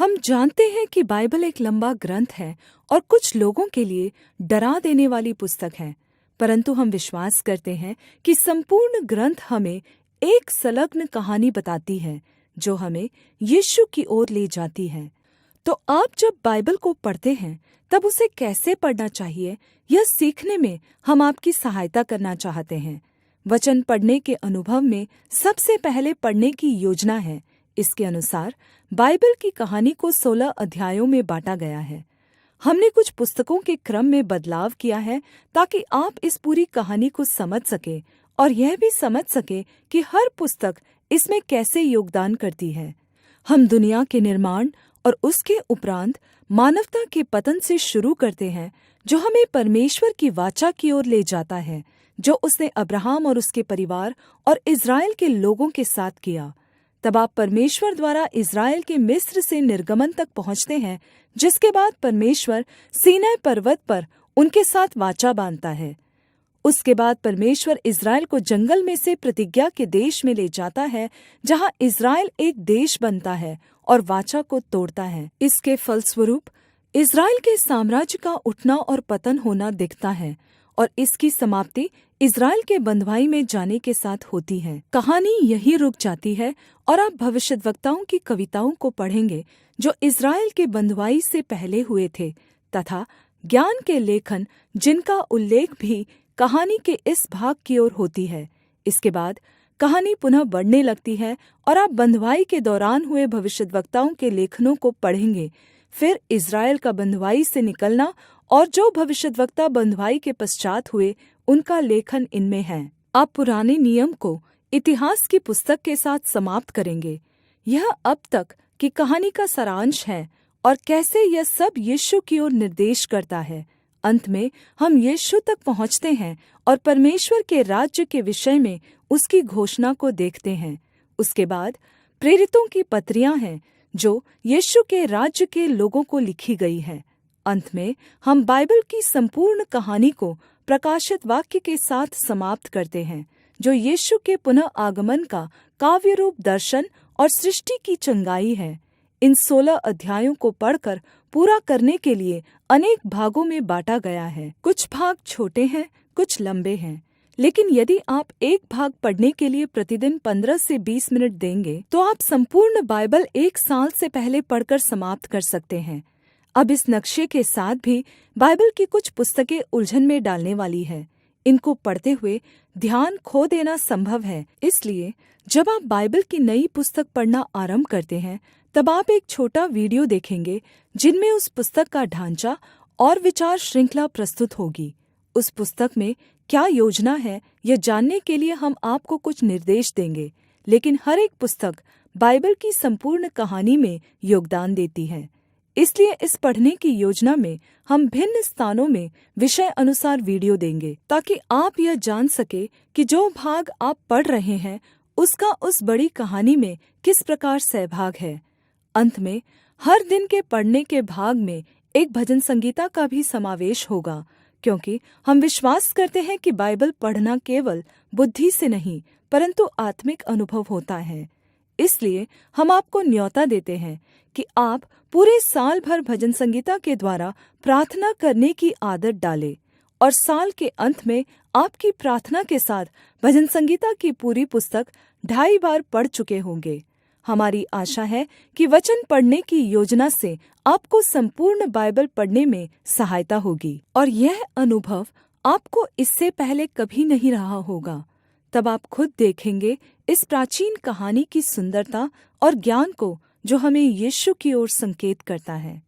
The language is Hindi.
हम जानते हैं कि बाइबल एक लंबा ग्रंथ है और कुछ लोगों के लिए डरा देने वाली पुस्तक है, परंतु हम विश्वास करते हैं कि संपूर्ण ग्रंथ हमें एक संलग्न कहानी बताती है जो हमें यीशु की ओर ले जाती है। तो आप जब बाइबल को पढ़ते हैं तब उसे कैसे पढ़ना चाहिए, यह सीखने में हम आपकी सहायता करना चाहते हैं। वचन पढ़ने के अनुभव में सबसे पहले पढ़ने की योजना है। इसके अनुसार बाइबल की कहानी को 16 अध्यायों में बांटा गया है। हमने कुछ पुस्तकों के क्रम में बदलाव किया है ताकि आप इस पूरी कहानी को समझ सके और यह भी समझ सके कि हर पुस्तक इसमें कैसे योगदान करती है। हम दुनिया के निर्माण और उसके उपरांत मानवता के पतन से शुरू करते हैं, जो हमें परमेश्वर की वाचा की ओर ले जाता है, जो उसने अब्राहम और उसके परिवार और इज़राइल के लोगों के साथ किया। तब आप परमेश्वर द्वारा इज़राइल के मिस्र से निर्गमन तक पहुँचते हैं, जिसके बाद परमेश्वर सीनै पर्वत पर उनके साथ वाचा बांधता है। उसके बाद परमेश्वर इज़राइल को जंगल में से प्रतिज्ञा के देश में ले जाता है, जहाँ इज़राइल एक देश बनता है और वाचा को तोड़ता है। इसके फलस्वरूप इज़राइल के साम्राज्य का उठना और पतन होना दिखता है और इसकी समाप्ति इज़राइल के बँधुआई में जाने के साथ होती है। कहानी यहीं रुक जाती है और आप भविष्यद्वक्ताओं की कविताओं को पढ़ेंगे जो इज़राइल के बँधुआई से पहले हुए थे, तथा ज्ञान के लेखन जिनका उल्लेख भी कहानी के इस भाग की ओर होती है। इसके बाद कहानी पुनः बढ़ने लगती है और आप बँधुआई के दौरान हुए भविष्यद्वक्ताओं के लेखनों को पढ़ेंगे। फिर इज़राइल का बँधुआई से निकलना और जो भविष्यद्वक्ता बँधुआई के पश्चात हुए उनका लेखन इनमें है। आप पुराने नियम को इतिहास की पुस्तक के साथ समाप्त करेंगे। यह अब तक की कहानी का सारांश है और कैसे यह सब यीशु की ओर निर्देश करता है। अंत में हम यीशु तक पहुँचते हैं और परमेश्वर के राज्य के विषय में उसकी घोषणा को देखते हैं। उसके बाद प्रेरितों की पत्रियां हैं जो यीशु के राज्य के लोगों को लिखी गई है। अंत में हम बाइबल की संपूर्ण कहानी को प्रकाशित वाक्य के साथ समाप्त करते हैं, जो यीशु के पुनः आगमन का काव्य रूप दर्शन और सृष्टि की चंगाई है। इन 16 अध्यायों को पढ़कर पूरा करने के लिए अनेक भागों में बांटा गया है। कुछ भाग छोटे हैं, कुछ लंबे हैं, लेकिन यदि आप एक भाग पढ़ने के लिए प्रतिदिन 15 से 20 मिनट देंगे तो आप संपूर्ण बाइबल 1 साल से पहले पढ़कर समाप्त कर सकते हैं। अब इस नक्शे के साथ भी बाइबल की कुछ पुस्तकें उलझन में डालने वाली है। इनको पढ़ते हुए ध्यान खो देना संभव है, इसलिए जब आप बाइबल की नई पुस्तक पढ़ना आरंभ करते हैं तब आप एक छोटा वीडियो देखेंगे जिनमें उस पुस्तक का ढांचा और विचार श्रृंखला प्रस्तुत होगी। उस पुस्तक में क्या योजना है, यह जानने के लिए हम आपको कुछ निर्देश देंगे, लेकिन हर एक पुस्तक बाइबल की संपूर्ण कहानी में योगदान देती है। इसलिए इस पढ़ने की योजना में हम भिन्न स्थानों में विषय अनुसार वीडियो देंगे, ताकि आप यह जान सके कि जो भाग आप पढ़ रहे हैं उसका उस बड़ी कहानी में किस प्रकार सहभाग है। अंत में हर दिन के पढ़ने के भाग में एक भजन संगीता का भी समावेश होगा, क्योंकि हम विश्वास करते हैं कि बाइबल पढ़ना केवल बुद्धि से नहीं परंतु आत्मिक अनुभव होता है। इसलिए हम आपको न्योता देते हैं कि आप पूरे साल भर भजन संगीता के द्वारा प्रार्थना करने की आदत डालें और साल के अंत में आपकी प्रार्थना के साथ भजन संगीता की पूरी पुस्तक 2.5 बार पढ़ चुके होंगे। हमारी आशा है कि वचन पढ़ने की योजना से आपको संपूर्ण बाइबल पढ़ने में सहायता होगी और यह अनुभव आपको इससे पहले कभी नहीं रहा होगा। तब आप खुद देखेंगे इस प्राचीन कहानी की सुंदरता और ज्ञान को, जो हमें यीशु की ओर संकेत करता है।